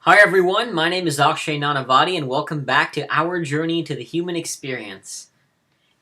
Hi everyone, my name is Akshay Nanavati and welcome back to our journey to the human experience.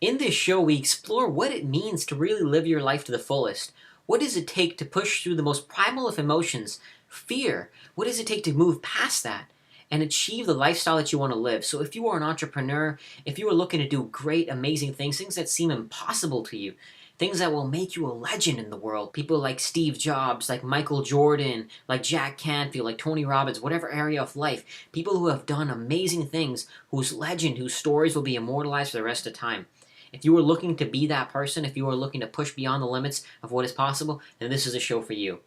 In this show, we explore what it means to really live your life to the fullest. What does it take to push through the most primal of emotions, fear? What does it take to move past that and achieve the lifestyle that you want to live? So if you are an entrepreneur, if you are looking to do great, amazing things, things that seem impossible to you, things that will make you a legend in the world. People like Steve Jobs, like Michael Jordan, like Jack Canfield, like Tony Robbins, whatever area of life. People who have done amazing things, whose legend, whose stories will be immortalized for the rest of time. If you are looking to be that person, if you are looking to push beyond the limits of what is possible, then this is a show for you.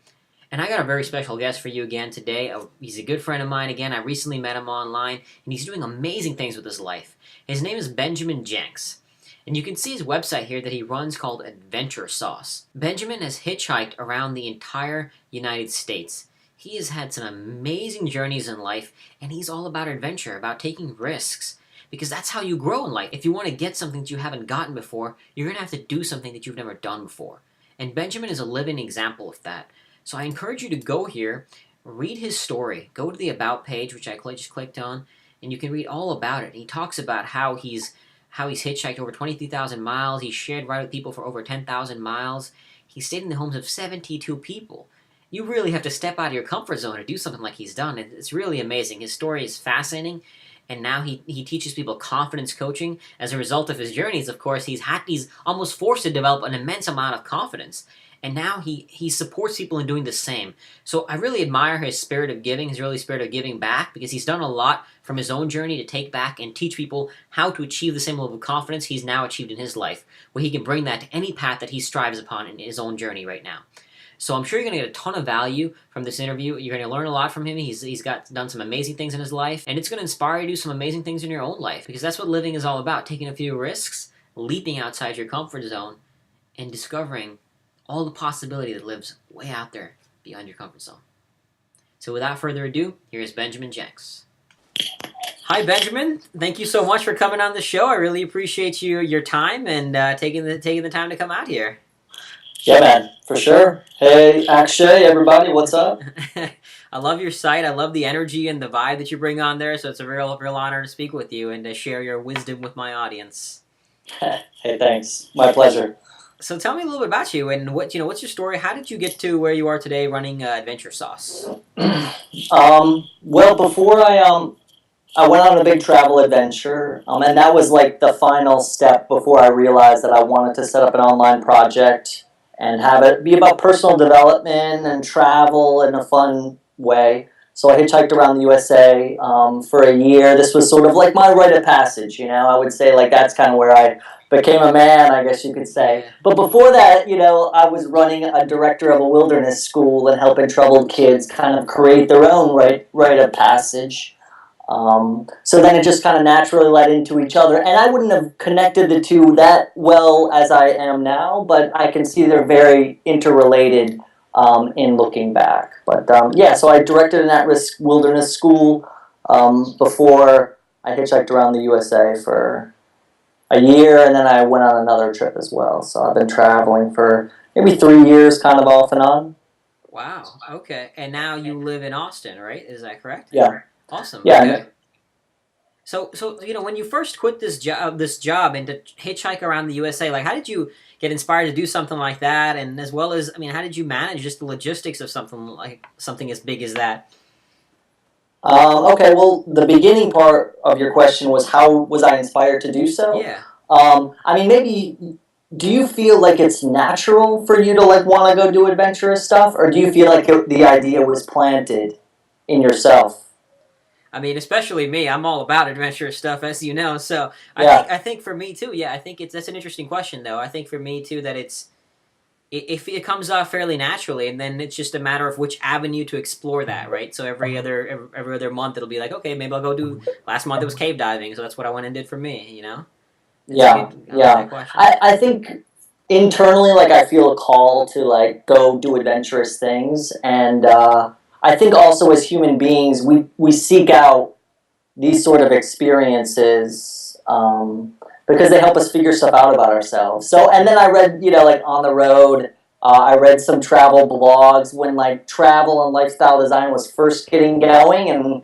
And I got a very special guest for you again today. He's a good friend of mine again. I recently met him online, and he's doing amazing things with his life. His name is Benjamin Jenks. And you can see his website here that he runs called Adventure Sauce. Benjamin has hitchhiked around the entire United States. He has had some amazing journeys in life, and he's all about adventure, about taking risks. Because that's how you grow in life. If you want to get something that you haven't gotten before, you're going to have to do something that you've never done before. And Benjamin is a living example of that. So I encourage you to go here, read his story. Go to the About page, which I just clicked on, and you can read all about it. He talks about how he's hitchhiked over 23,000 miles. He's shared ride with people for over 10,000 miles. He stayed in the homes of 72 people. You really have to step out of your comfort zone to do something like he's done. It's really amazing. His story is fascinating. And now he teaches people confidence coaching. As a result of his journeys, of course, he's almost forced to develop an immense amount of confidence. And now he supports people in doing the same. So I really admire his spirit of giving, his really spirit of giving back, because he's done a lot from his own journey to take back and teach people how to achieve the same level of confidence he's now achieved in his life, where he can bring that to any path that he strives upon in his own journey right now. So I'm sure you're going to get a ton of value from this interview. You're going to learn a lot from him. He's done some amazing things in his life, and it's going to inspire you to do some amazing things in your own life, because that's what living is all about, taking a few risks, leaping outside your comfort zone, and discovering all the possibility that lives way out there beyond your comfort zone. So without further ado, here's Benjamin Jenks. Hi, Benjamin. Thank you so much for coming on the show. I really appreciate your time and taking the time to come out here. Yeah, man, for sure. Hey, Akshay, everybody, what's up? I love your site. I love the energy and the vibe that you bring on there. So it's a real honor to speak with you and to share your wisdom with my audience. Hey, thanks. My pleasure. So tell me a little bit about you and what's your story? How did you get to where you are today running Adventure Sauce? Well, before I went on a big travel adventure, and that was like the final step before I realized that I wanted to set up an online project and have it be about personal development and travel in a fun way. So I hitchhiked around the USA for a year. This was sort of like my rite of passage, I would say like that's kind of where I became a man, I guess you could say. But before that, I was running a director of a wilderness school and helping troubled kids kind of create their own rite of passage. So then it just kind of naturally led into each other. And I wouldn't have connected the two that well as I am now, but I can see they're very interrelated in looking back. But so I directed an at-risk wilderness school before I hitchhiked around the USA for a year, and then I went on another trip as well. So I've been traveling for maybe 3 years, kind of off and on. Wow. Okay. And now you live in Austin, right? Is that correct? Yeah. Awesome. Yeah. Okay. So when you first quit this job and to hitchhike around the USA, like how did you get inspired to do something like that? And as well as, how did you manage just the logistics of something as big as that? Okay, well, the beginning part of your question was how was I inspired to do so? Yeah. Maybe, do you feel like it's natural for you to want to go do adventurous stuff, or do you feel like the idea was planted in yourself? Especially me, I'm all about adventurous stuff, as you know. So I think for me too, I think that's an interesting question, though. I think for me too that if it comes off fairly naturally, and then it's just a matter of which avenue to explore that, right? So every other month it'll be like, okay, maybe I'll go do. Last month it was cave diving, so that's what I went and did for me, Yeah. I think internally, I feel a call to go do adventurous things, and I think also as human beings, we seek out these sort of experiences because they help us figure stuff out about ourselves. So, and then I read, On the Road I read some travel blogs when like travel and lifestyle design was first getting going, and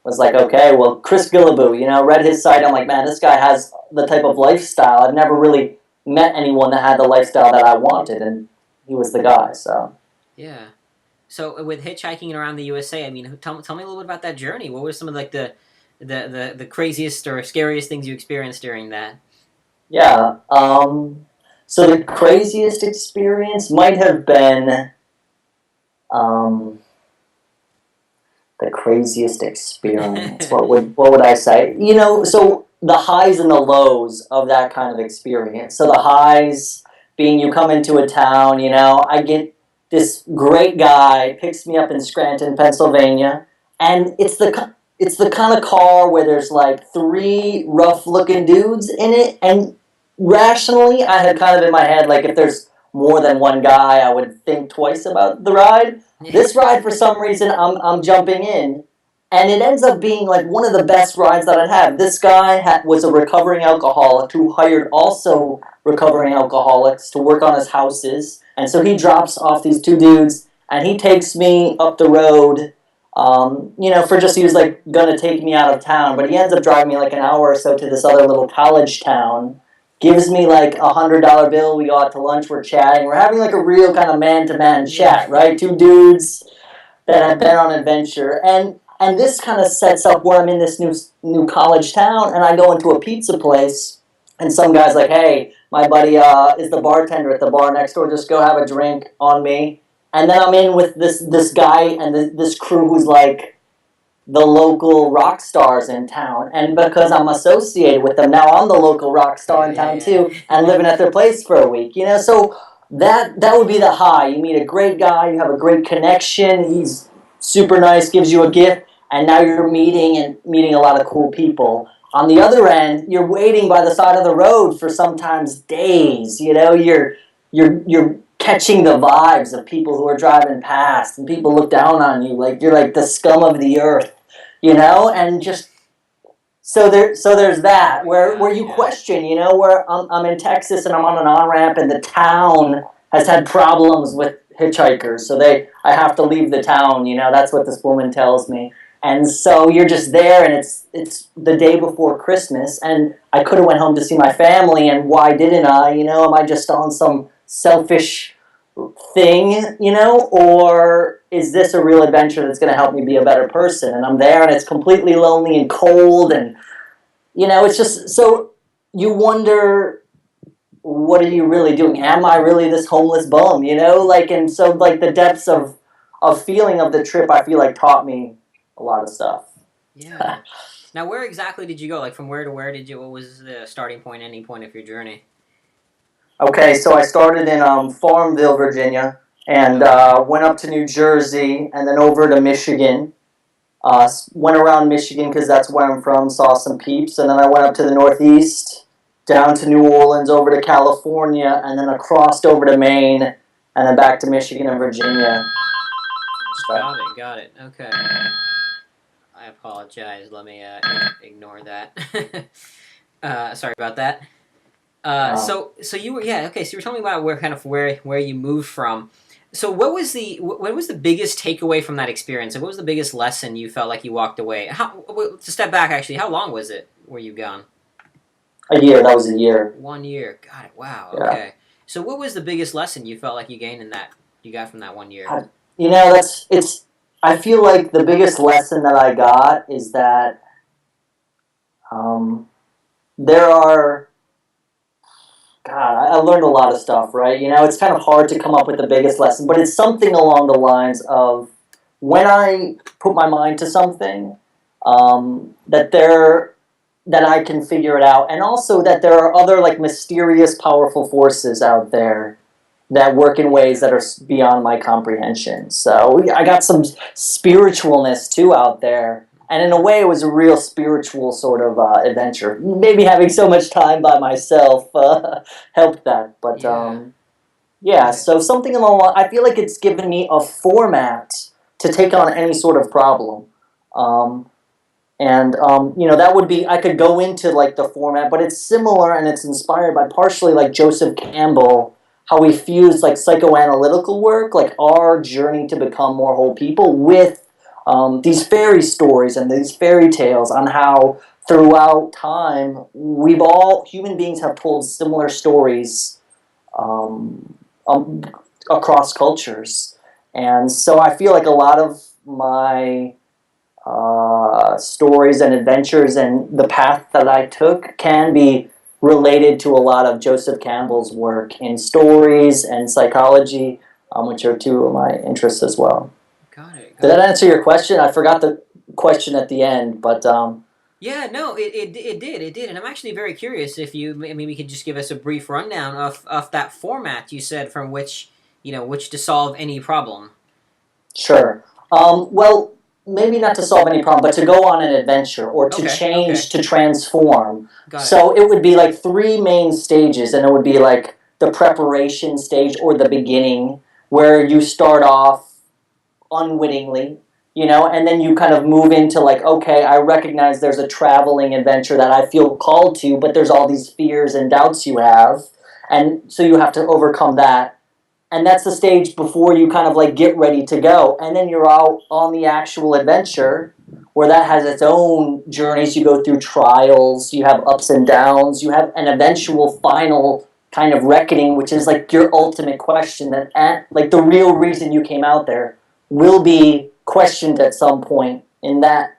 was like, okay, well, Chris Guillebeau, read his site. I'm like, man, this guy has the type of lifestyle. I've never really met anyone that had the lifestyle that I wanted, and he was the guy. So Yeah. So with hitchhiking around the USA, I mean, tell me a little bit about that journey. What were some of like the craziest or scariest things you experienced during that? yeah, so the craziest experience might have been um, the craziest experience. What would I say? So the highs and the lows of that kind of experience. So the highs being you come into a town, I get this great guy picks me up in Scranton, Pennsylvania, and it's the kind of car where there's like three rough looking dudes in it, and rationally I had kind of in my head like if there's more than one guy, I would think twice about the ride. This ride, for some reason, I'm jumping in, and it ends up being like one of the best rides that I'd had. This guy was a recovering alcoholic who hired also recovering alcoholics to work on his houses, and so he drops off these two dudes, and he takes me up the road. For just he was like gonna take me out of town, but he ends up driving me like an hour or so to this other little college town, gives me like $100 bill. We go out to lunch. We're chatting. We're having like a real kind of man to man chat, right? Two dudes that have been on adventure, and this kind of sets up where I'm in this new college town, and I go into a pizza place, and some guy's like, "Hey, my buddy is the bartender at the bar next door. Just go have a drink on me." And then I'm in with this guy and this crew who's like the local rock stars in town, and because I'm associated with them now, I'm the local rock star in town too, and living at their place for a week. So that would be the high. You meet a great guy, you have a great connection. He's super nice, gives you a gift, and now you're meeting a lot of cool people. On the other end, you're waiting by the side of the road for sometimes days. You're catching the vibes of people who are driving past, and people look down on you like you're like the scum of the earth, and just so there's that where you question, where I'm in Texas and I'm on an on ramp, and the town has had problems with hitchhikers, so I have to leave the town. That's what this woman tells me, and so you're just there, and it's the day before Christmas, and I could have went home to see my family, and why didn't I? Am I just on some selfish thing, or is this a real adventure that's going to help me be a better person? And I'm there, and it's completely lonely and cold, and it's just so you wonder, what are you really doing? Am I really this homeless bum? And so like the depths of feeling of the trip, I feel like taught me a lot of stuff. Yeah. Now, where exactly did you go? Like, from where to where did you? What was the starting point, ending point of your journey? Okay, so I started in Farmville, Virginia, and went up to New Jersey, and then over to Michigan. Went around Michigan because that's where I'm from, saw some peeps, and then I went up to the Northeast, down to New Orleans, over to California, and then across over to Maine, and then back to Michigan and Virginia. Got it. Okay. I apologize. Let me ignore that. Sorry about that. So you were okay. So you were telling me about where you moved from. So what was the biggest takeaway from that experience? And what was the biggest lesson you felt like you walked away? To step back, actually, how long was it where you gone? A year. That was a year. 1 year. Got it. Wow. Yeah. Okay. So what was the biggest lesson you felt like you gained you got from that 1 year? I feel like the biggest lesson that I got is that there are. God, I learned a lot of stuff, right? It's kind of hard to come up with the biggest lesson, but it's something along the lines of when I put my mind to something, that I can figure it out, and also that there are other like mysterious, powerful forces out there that work in ways that are beyond my comprehension. So I got some spiritualness too out there. And in a way, it was a real spiritual sort of adventure. Maybe having so much time by myself helped that. But so something along. I feel like it's given me a format to take on any sort of problem. That would be, I could go into like the format, but it's similar and it's inspired by partially like Joseph Campbell, how we fuse like psychoanalytical work, like our journey to become more whole people, with these fairy stories and these fairy tales on how throughout time human beings have told similar stories um, um, across cultures. And so I feel like a lot of my stories and adventures and the path that I took can be related to a lot of Joseph Campbell's work in stories and psychology, which are two of my interests as well. Got it. Did that answer your question? I forgot the question at the end, but Yeah, no, it did, and I'm actually very curious if you maybe could just give us a brief rundown of that format you said from which which to solve any problem. sure. Well, maybe not to solve any problem, but to go on an adventure or to Okay, okay, change, to transform. got it. So it would be like three main stages, and it would be like the preparation stage or the beginning, where you start off unwittingly, and then you kind of move into like, okay, I recognize there's a traveling adventure that I feel called to, but there's all these fears and doubts you have. And so you have to overcome that. And that's the stage before you kind of like get ready to go. And then you're out on the actual adventure where that has its own journeys. You go through trials, you have ups and downs, you have an eventual final kind of reckoning, which is like your ultimate question like the real reason you came out there will be questioned at some point in that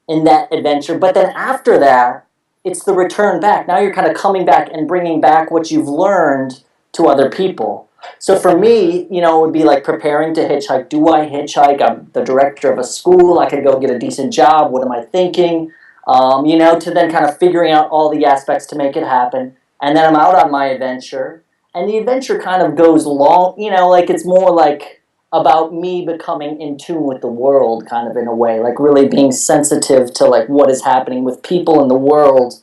adventure. But then after that, it's the return back. Now you're kind of coming back and bringing back what you've learned to other people. So for me, it would be like preparing to hitchhike. Do I hitchhike? I'm the director of a school. I could go get a decent job. What am I thinking? To then kind of figuring out all the aspects to make it happen. And then I'm out on my adventure. And the adventure kind of goes long, like it's more like about me becoming in tune with the world, kind of in a way, like really being sensitive to like what is happening with people in the world.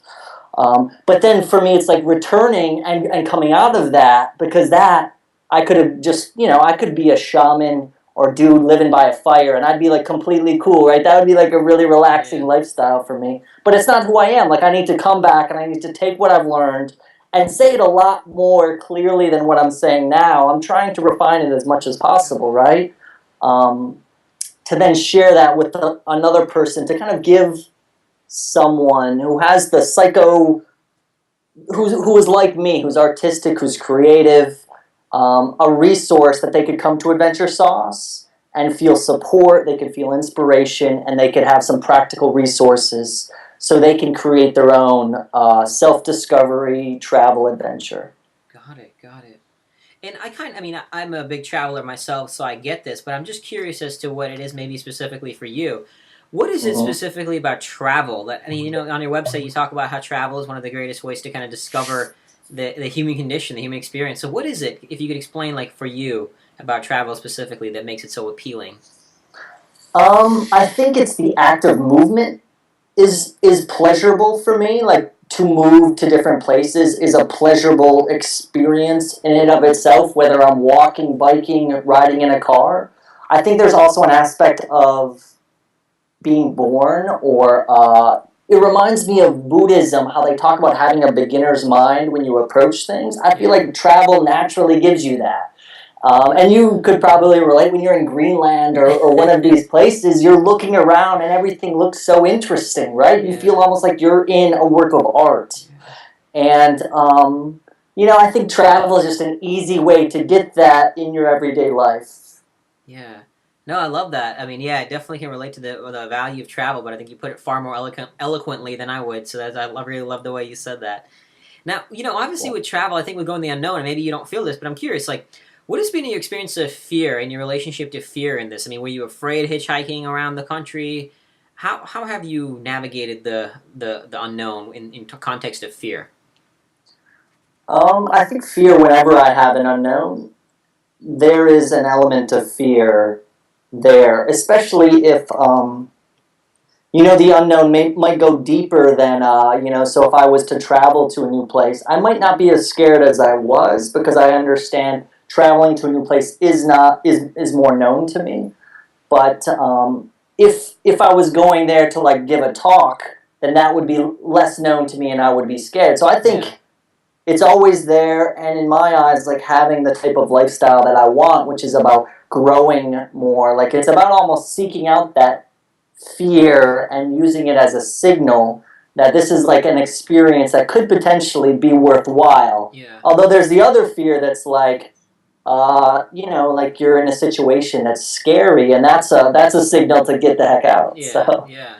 But then for me, it's like returning and coming out of that, because that I could have just, I could be a shaman or dude living by a fire and I'd be like completely cool, right? That would be like a really relaxing Yeah, lifestyle for me. But it's not who I am. Like I need to come back and I need to take what I've learned and say it a lot more clearly than what I'm saying now. I'm trying to refine it as much as possible, right? Um, to then share that with another person, to kind of give someone who has the who is like me, who's artistic, who's creative, a resource that they could come to Adventure Sauce and feel support, they could feel inspiration, and they could have some practical resources so they can create their own self-discovery travel adventure. got it, got it. And I mean, I'm a big traveler myself, so I get this, but I'm just curious as to what it is, maybe specifically for you. What is it Mhm. specifically about travel? That I mean, on your website, you talk about how travel is one of the greatest ways to kind of discover the human condition, the human experience. So, what is it, if you could explain, like for you, about travel specifically that makes it so appealing? I think it's the act of movement is pleasurable for me. Like to move to different places is a pleasurable experience in and of itself, whether I'm walking, biking, riding in a car. I think there's also an aspect of being born, or it reminds me of Buddhism, how they talk about having a beginner's mind when you approach things. I feel Yeah, like travel naturally gives you that. And you could probably relate when you're in Greenland or one of these places, you're looking around and everything looks so interesting, right? You feel yeah, almost like you're in a work of art. And, I think travel is just an easy way to get that in your everyday life. yeah. No, I love that. I mean, yeah, I definitely can relate to the value of travel, but I think you put it far more eloquently than I would. So really love the way you said that. Now, obviously with travel, I think we go in the unknown, and maybe you don't feel this, but I'm curious, like, what has been your experience of fear and your relationship to fear in this? I mean, were you afraid hitchhiking around the country? How have you navigated the unknown in context of fear? I think fear, whenever I have an unknown, there is an element of fear there, especially if the unknown might go deeper than so if I was to travel to a new place, I might not be as scared as I was, because I understand traveling to a new place is more known to me. But if I was going there to like give a talk, then that would be less known to me and I would be scared. So I Yeah, think it's always there, and in my eyes, like having the type of lifestyle that I want, which is about growing more. Like it's about almost seeking out that fear and using it as a signal that this is like an experience that could potentially be worthwhile. Yeah. Although there's the other fear that's like, like you're in a situation that's scary, and that's a signal to get the heck out. Yeah. So Yeah.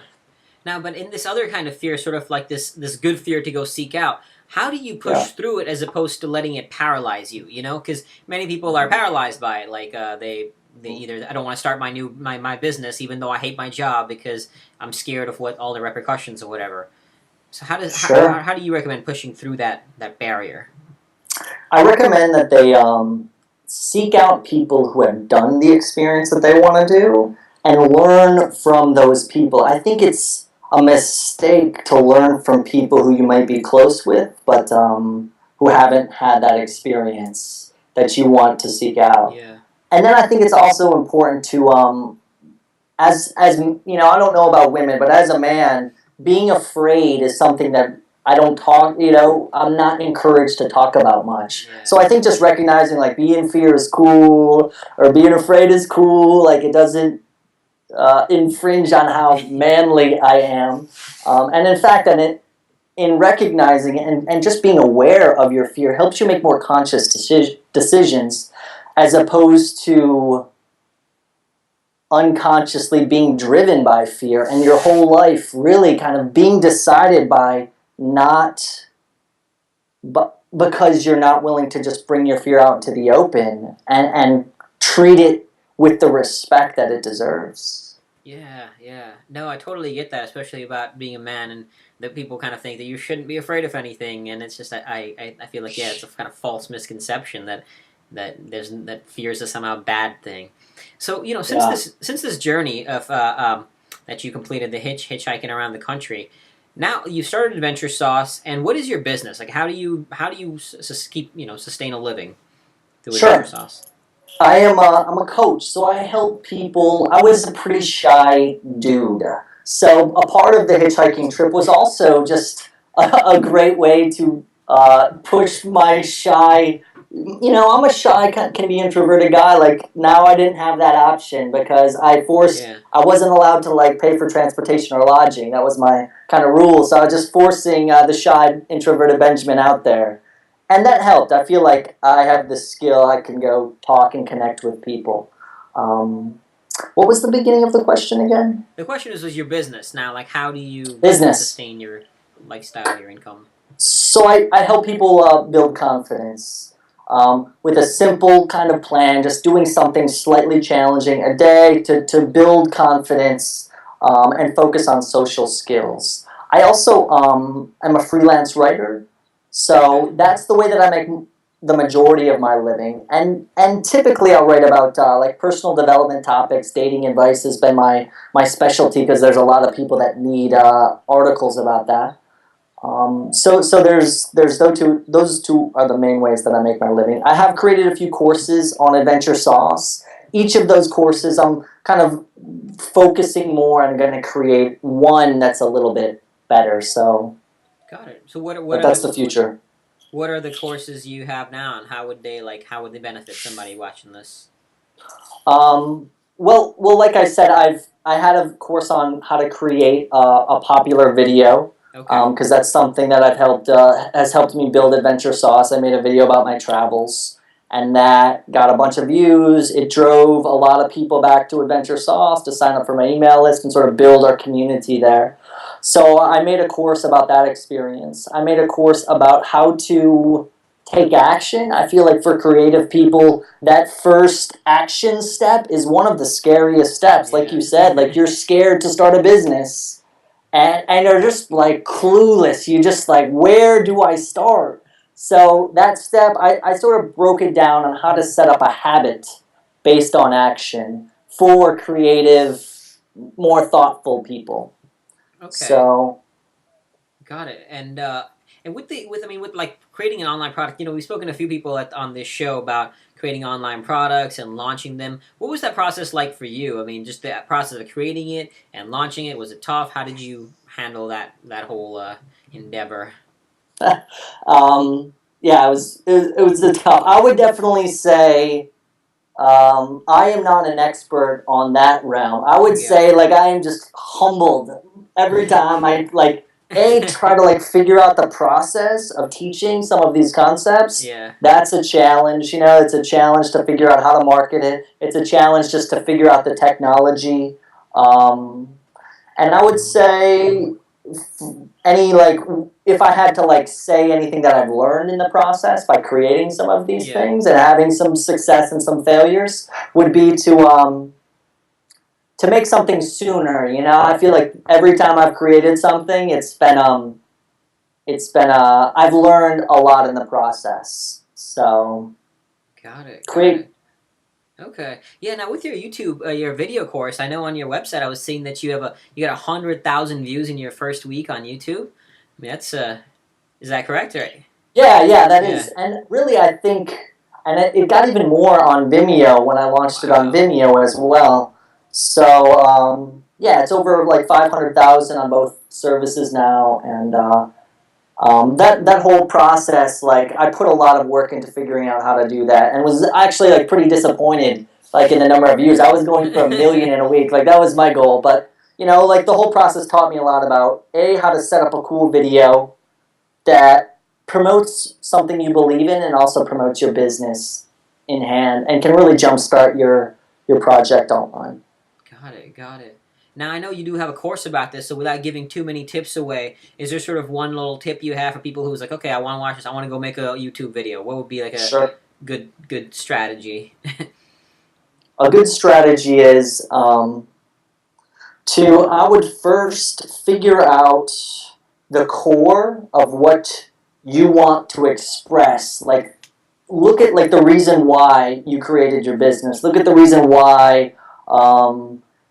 Now, but in this other kind of fear, sort of like this good fear to go seek out, how do you yeah, push through it as opposed to letting it paralyze you? You know, because many people are paralyzed by it. Like they either I don't want to start my business even though I hate my job because I'm scared of what all the repercussions or whatever. So sure. how do you recommend pushing through that barrier? I recommend that they seek out people who have done the experience that they want to do and learn from those people. I think it's a mistake to learn from people who you might be close with, but who haven't had that experience that you want to seek out. Yeah. And then I think it's also important to, as I don't know about women, but as a man, being afraid is something that I don't talk, I'm not encouraged to talk about much. Yeah. So I think just recognizing like being in fear is cool or being afraid is cool, like it doesn't infringe on how manly I am. And in fact, in recognizing it and just being aware of your fear helps you make more conscious decisions as opposed to unconsciously being driven by fear and your whole life really kind of being decided by not but because you're not willing to just bring your fear out into the open and treat it with the respect that it deserves. Yeah, yeah. No, I totally get that, especially about being a man and that people kind of think that you shouldn't be afraid of anything, and it's just that I feel like it's a kind of false misconception that fear is a somehow bad thing. So since Yeah. this journey of that you completed the hitchhiking around the country, now you started Adventure Sauce, and what is your business like? How do you keep sustain a living through Adventure Sure. Sauce? I'm a coach, so I help people. I was a pretty shy dude. So a part of the hitchhiking trip was also just a great way to push my shy. I'm a shy, can be introverted guy. Like now I didn't have that option because Yeah, I wasn't allowed to like pay for transportation or lodging. That was my kind of rule. So I was just forcing the shy introverted Benjamin out there. And that helped. I feel like I have the skill. I can go talk and connect with people. Um, what was the beginning of the question again? the question is, was your business now like how do you Business. sustain your lifestyle, your income? So I help people build confidence with a simple kind of plan, just doing something slightly challenging a day to build confidence and focus on social skills. I also am a freelance writer, Okay. so that's the way that I make the majority of my living. And typically I'll write about like personal development topics. Dating advice has been my specialty because there's a lot of people that need articles about that. So there's those two are the main ways that I make my living. I have created a few courses on Adventure Sauce. Each of those courses, I'm kind of focusing more on going to create one that's a little bit better. So, Got it. So what but are that's the the future. what are the courses you have now, and how would they benefit somebody watching this? Well, like I said, I had a course on how to create a popular video Okay. because that's something that I've helped has helped me build Adventure Sauce. I made a video about my travels, and that got a bunch of views. It drove a lot of people back to Adventure Sauce to sign up for my email list and sort of build our community there. So I made a course about that experience. I made a course about how to take action. I feel like for creative people, that first action step is one of the scariest steps. Like Yeah. you said, like you're scared to start a business and you're just like clueless. You just like, where do I start? So that step, I sort of broke it down on how to set up a habit based on action for creative, more thoughtful people. Okay. So, Got it. And with like creating an online product, we've spoken to a few people on this show about creating online products and launching them. What was that process like for you? I mean, just the process of creating it and launching it, was it tough? How did you handle that whole endeavor? um, yeah, it was a tough. I would definitely say I am not an expert on that realm. I would Yeah. say like I am just humbled every time I like try to like figure out the process of teaching some of these concepts. Yeah. That's a challenge, you know. It's a challenge to figure out how to market it. It's a challenge just to figure out the technology. Um, and I would say any like if I had to like say anything that I've learned in the process by creating some of these Yeah. things and having some success and some failures would be to make something sooner. You know, I feel like every time I've created something, I've learned a lot in the process. So Got it. Got create. it. Okay. Yeah. Now with your YouTube, your video course, I know on your website I was seeing that you got 100,000 views in your first week on YouTube. I mean, that's is that correct? Right. Yeah, that Yeah. is. And really, I think, and it got even more on Vimeo when I launched it on Wow. Vimeo as well. So, yeah, it's over like 500,000 on both services now. And that whole process, like, I put a lot of work into figuring out how to do that and was actually like pretty disappointed, like, in the number of views. I was going for 1 million in a week. Like, that was my goal. But, you know, like, the whole process taught me a lot about, how to set up a cool video that promotes something you believe in and also promotes your business in hand and can really jumpstart your project online. Got it. Got it. Now I know you do have a course about this, so without giving too many tips away, is there sort of one little tip you have for people who's like, okay, I want to watch this, I want to go make a YouTube video? What would be like a Sure. good strategy? A good strategy is I would first figure out the core of what you want to express. Like, look at like the reason why you created your business. Look at the reason why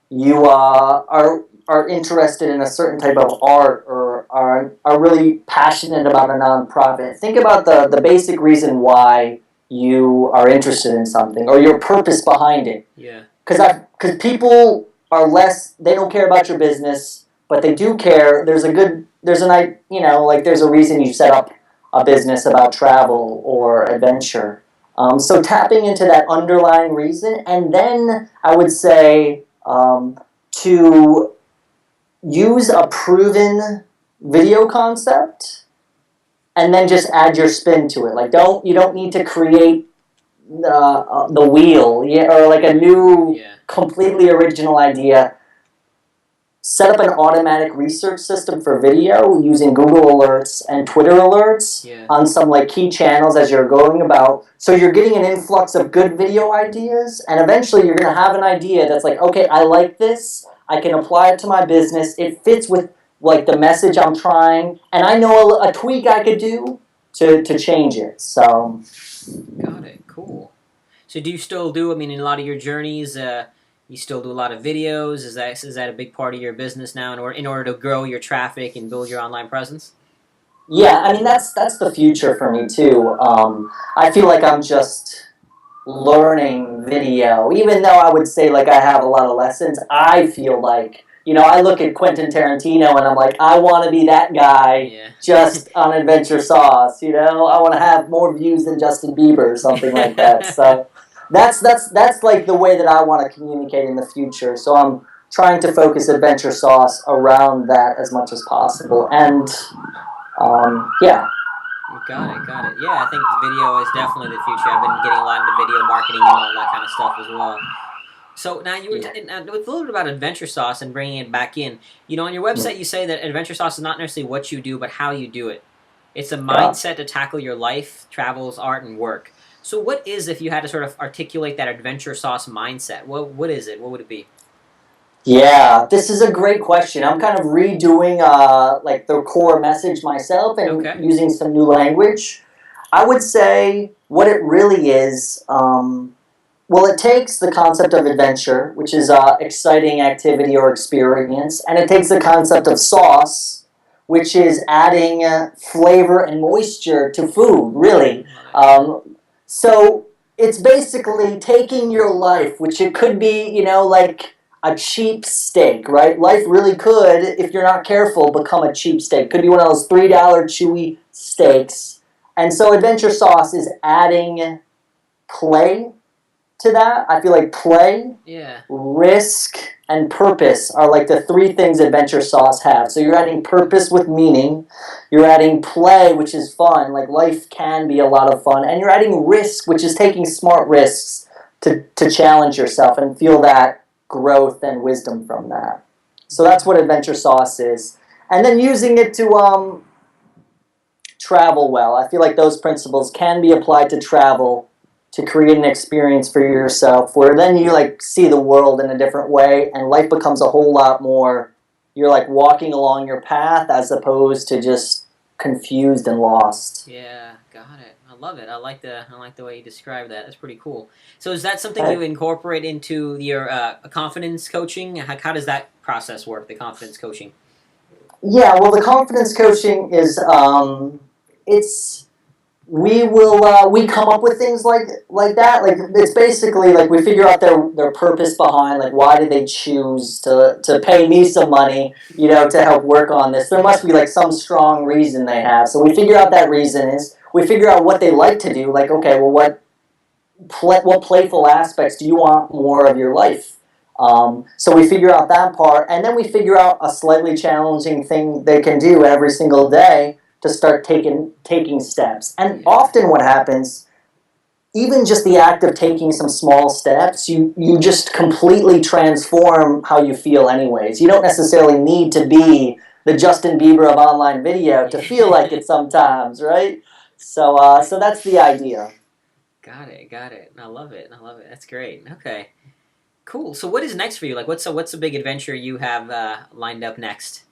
you are interested in a certain type of art or are really passionate about a nonprofit. Think about the basic reason why you are interested in something or your purpose behind it. Yeah. Because people are less, they don't care about your business, but they do care. There's a reason you set up a business about travel or adventure. So tapping into that underlying reason, and then I would say to use a proven video concept, and then just add your spin to it. Like, you don't need to create the wheel, or like a new, Yeah. completely original idea. Set up an automatic research system for video using Google Alerts and Twitter Alerts Yeah. on some like key channels as you're going about. So you're getting an influx of good video ideas, and eventually you're going to have an idea that's like, okay, I like this. I can apply it to my business. It fits with like the message I'm trying, and I know a tweak I could do to change it. So. Got it. Cool. So do you still do? I mean, in a lot of your journeys, you still do a lot of videos. Is that a big part of your business now, in order to grow your traffic and build your online presence? Yeah, I mean that's the future for me too. I feel like I'm just learning video, even though I would say like I have a lot of lessons. I feel like, I look at Quentin Tarantino and I'm like, I want to be that guy Yeah. just on Adventure Sauce. I want to have more views than Justin Bieber or something like that. So that's like the way that I want to communicate in the future. So I'm trying to focus Adventure Sauce around that as much as possible, and yeah. Got it. Got it. Yeah, I think video is definitely the future. I've been getting a lot into video marketing and all that kind of stuff as well. So now you were Yeah. with a little bit about Adventure Sauce and bringing it back in. On your website, you say that Adventure Sauce is not necessarily what you do, but how you do it. It's a Yeah. mindset to tackle your life, travels, art, and work. So, what is, if you had to sort of articulate that Adventure Sauce mindset? What is it? What would it be? Yeah, this is a great question. I'm kind of redoing like the core message myself and Okay. using some new language. I would say what it really is. Well, it takes the concept of adventure, which is exciting activity or experience, and it takes the concept of sauce, which is adding flavor and moisture to food. Really. So it's basically taking your life, which it could be, like a cheap steak, right? Life really could, if you're not careful, become a cheap steak. Could be one of those $3 chewy steaks. And so Adventure Sauce is adding play to that. I feel like play, Yeah. risk, and purpose are like the three things Adventure Sauce have. So you're adding purpose with meaning, you're adding play, which is fun, like life can be a lot of fun, and you're adding risk, which is taking smart risks to challenge yourself and feel that growth and wisdom from that. So that's what Adventure Sauce is. And then using it to travel well. I feel like those principles can be applied to travel to create an experience for yourself where then you like see the world in a different way and life becomes a whole lot more, you're like walking along your path as opposed to just confused and lost. Yeah, got it. I love it. I like the way you describe that. That's pretty cool. So is that something you incorporate into your confidence coaching? How does that process work? The confidence coaching. Yeah, well, the confidence coaching is it's we come up with things like that. Like it's basically like we figure out their purpose behind like why did they choose to pay me some money, to help work on this. There must be like some strong reason they have. So we figure out that reason is we figure out what they like to do. Like okay, well what playful aspects do you want more of your life? So we figure out that part, and then we figure out a slightly challenging thing they can do every single day to start taking steps. And often what happens, even just the act of taking some small steps, you just completely transform how you feel anyways. You don't necessarily need to be the Justin Bieber of online video to feel like it sometimes, right? So that's the idea. Got it. Got it. I love it. I love it. That's great. Okay. Cool. So what is next for you? Like, what's a big adventure you have lined up next?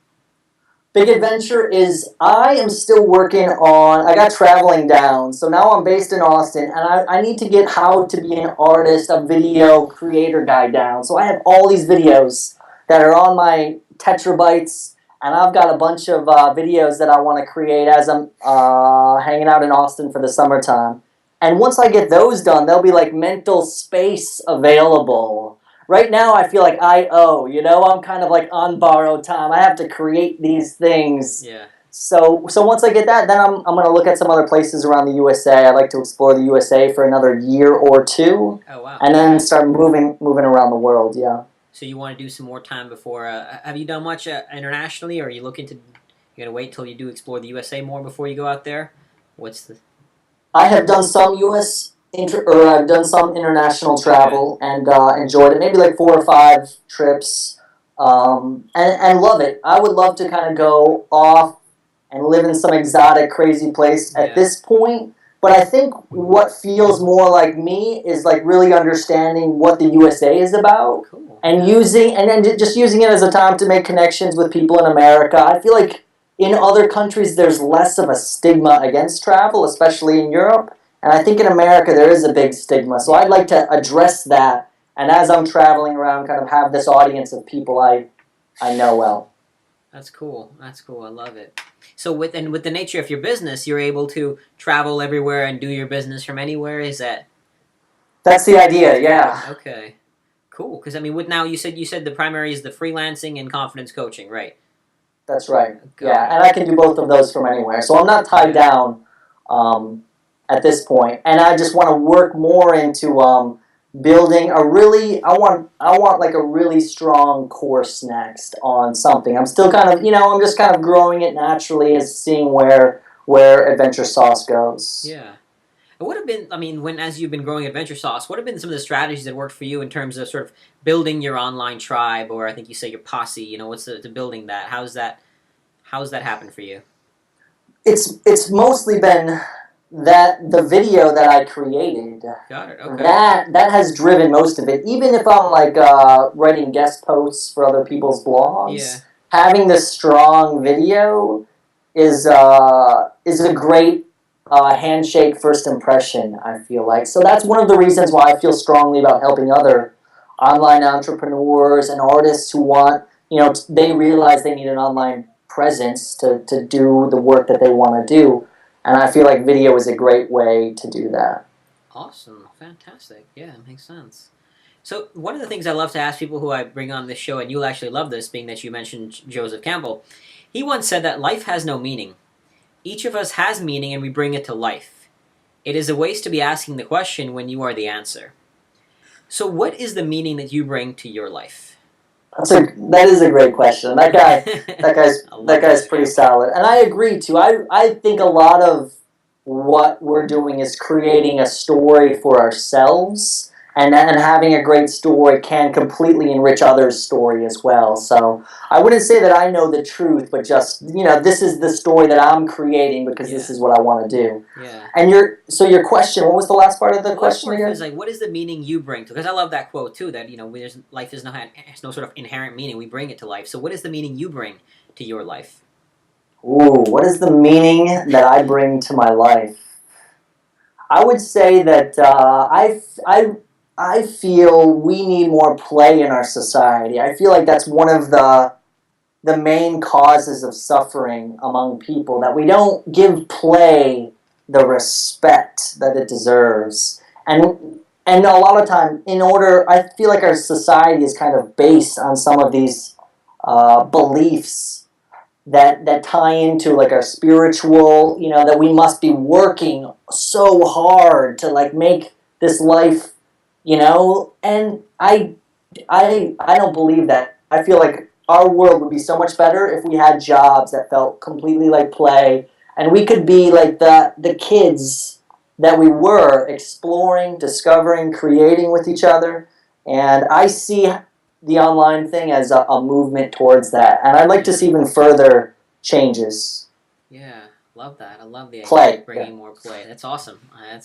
Big adventure is I am still working on, I got traveling down. So now I'm based in Austin and I need to get how to be an artist, a video creator guy down. So I have all these videos that are on my tetrabytes and I've got a bunch of videos that I want to create as I'm hanging out in Austin for the summertime. And once I get those done, there'll be like mental space available. Right now I feel like I owe, I'm kind of like on borrowed time. I have to create these things. Yeah. So once I get that, then I'm going to look at some other places around the USA. I'd like to explore the USA for another year or two. Oh wow. And then start moving around the world, yeah. So you want to do some more time before? Have you done much internationally, or are you looking to? You gonna wait till you do explore the USA more before you go out there? What's the? I have done some I've done some international travel and enjoyed it. Maybe like 4 or 5 trips, and love it. I would love to kind of go off and live in some exotic, crazy place at this point. But I think what feels more like me is like really understanding what the USA is about, Cool. and then just using it as a time to make connections with people in America. I feel like in other countries there's less of a stigma against travel, especially in Europe. And I think in America there is a big stigma. So I'd like to address that. And as I'm traveling around, kind of have this audience of people I know well. That's cool. That's cool. I love it. So with the nature of your business, you're able to travel everywhere and do your business from anywhere. Is that? That's the idea. Yeah. Okay. Cool. Because I mean, with now you said the primary is the freelancing and confidence coaching, right? That's right. Yeah, and I can do both of those from anywhere. So I'm not tied down at this point, and I just want to work more into building a really. I want like a really strong course next on something. I'm still kind of I'm just kind of growing it naturally as seeing where Adventure Sauce goes. Yeah. What have been, I mean, as you've been growing Adventure Sauce, what have been some of the strategies that worked for you in terms of sort of building your online tribe, or I think you say your posse, what's the building that? How's that happened for you? It's mostly been that the video that I created. Got it, okay. That has driven most of it. Even if I'm like writing guest posts for other people's blogs, having this strong video is a great handshake first impression, I feel like. So that's one of the reasons why I feel strongly about helping other online entrepreneurs and artists who want, they realize they need an online presence to do the work that they want to do. And I feel like video is a great way to do that. Awesome. Fantastic. Yeah, it makes sense. So one of the things I love to ask people who I bring on this show, and you'll actually love this, being that you mentioned Joseph Campbell, he once said that life has no meaning. Each of us has meaning and we bring it to life. It is a waste to be asking the question when you are the answer. So, what is the meaning that you bring to your life? That is a great question. I That love guy's those pretty examples. solid, and I agree too. I think a lot of what we're doing is creating a story for ourselves, and having a great story can completely enrich others' story as well. So I wouldn't say that I know the truth, but just this is the story that I'm creating because this Yeah, is what I want to do. yeah. And your question, what was the last part of the The last question part is again? like, what is the meaning you bring to? Because I love that quote too. That life is has no sort of inherent meaning. We bring it to life. So, what is the meaning you bring to your life? Ooh, what is the meaning that I bring to my life? I would say that I feel we need more play in our society. I feel like that's one of the main causes of suffering among people, that we don't give play the respect that it deserves. And a lot of time, I feel like our society is kind of based on some of these beliefs that tie into like our spiritual, that we must be working so hard to like make this life, and I don't believe that. I feel like our world would be so much better if we had jobs that felt completely like play, and we could be like the kids that we were, exploring, discovering, creating with each other. And I see the online thing as a movement towards that. And I'd like to Yeah, see even further changes. yeah. Love that. I love the idea of Play. Yeah. bringing more play. That's awesome.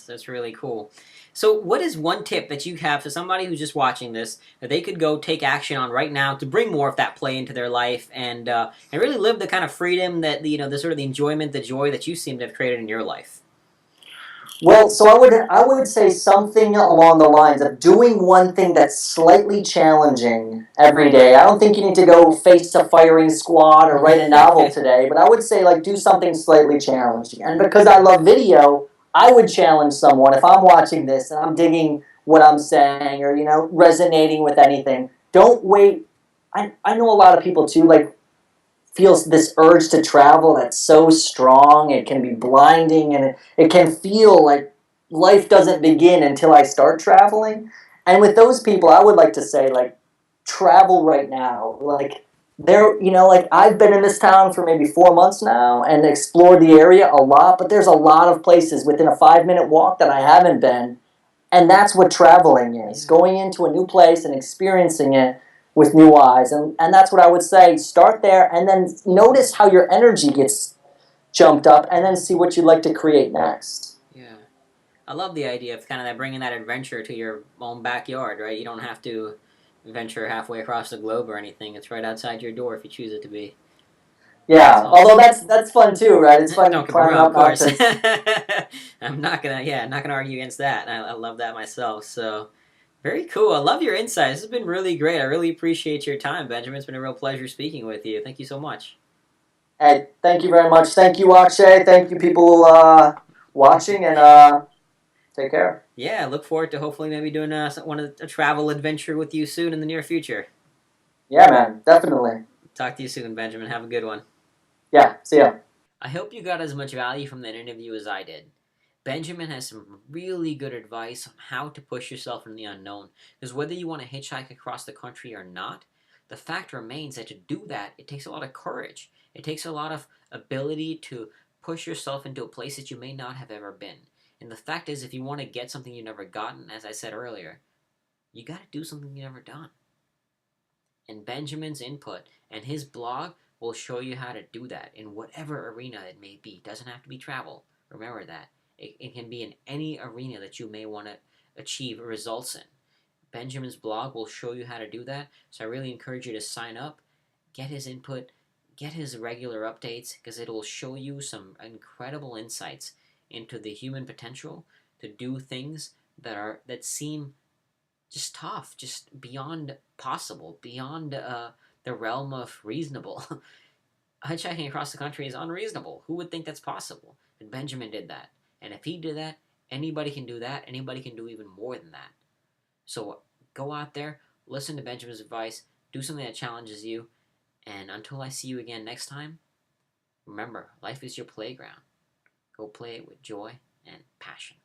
That's really cool. So, what is one tip that you have for somebody who's just watching this that they could go take action on right now to bring more of that play into their life and really live the kind of freedom that the sort of the enjoyment, the joy that you seem to have created in your life? Well, so I would say something along the lines of doing one thing that's slightly challenging every day. I don't think you need to go face a firing squad or write a novel today, but I would say like do something slightly challenging. And because I love video, I would challenge someone if I'm watching this and I'm digging what I'm saying or resonating with anything. Don't wait. I know a lot of people too like feels this urge to travel that's so strong. It can be blinding, and it can feel like life doesn't begin until I start traveling. And with those people, I would like to say, like, travel right now. Like, like I've been in this town for maybe 4 months now and explored the area a lot, but there's a lot of places within a 5 minute walk that I haven't been. And that's what traveling is, Yeah. going into a new place and experiencing it with new eyes. And that's what I would say. Start there and then notice how your energy gets jumped up and then see what you'd like to create next. Yeah. I love the idea of kind of that bringing that adventure to your own backyard, right? You don't have to venture halfway across the globe or anything. It's right outside your door if you choose it to be. That's Yeah, although awesome. that's fun too, right? It's fun Don't get me climbing wrong, up of course. mountains. I'm not gonna argue against that. I love that myself. So very cool. I love your insights. This has been really great. I really appreciate your time, Benjamin. It's been a real pleasure speaking with you. Thank you so much. Hey, thank you very much. Thank you, Akshay. Thank you, people watching, and take care. Yeah, I look forward to hopefully maybe doing a travel adventure with you soon in the near future. Yeah, man, definitely. Talk to you soon, Benjamin. Have a good one. Yeah, see ya. I hope you got as much value from that interview as I did. Benjamin has some really good advice on how to push yourself in the unknown. Because whether you want to hitchhike across the country or not, the fact remains that to do that, it takes a lot of courage. It takes a lot of ability to push yourself into a place that you may not have ever been. And the fact is, if you want to get something you've never gotten, as I said earlier, you got to do something you've never done. And Benjamin's input and his blog will show you how to do that in whatever arena it may be. It doesn't have to be travel. Remember that. It can be in any arena that you may want to achieve results in. Benjamin's blog will show you how to do that. So I really encourage you to sign up, get his input, get his regular updates, because it will show you some incredible insights into the human potential to do things that seem just tough, just beyond possible, beyond the realm of reasonable. Hitchhiking across the country is unreasonable. Who would think that's possible? And Benjamin did that. And if he did that, anybody can do that. Anybody can do even more than that. So go out there, listen to Benjamin's advice, do something that challenges you, and until I see you again next time, remember, life is your playground. Go play it with joy and passion.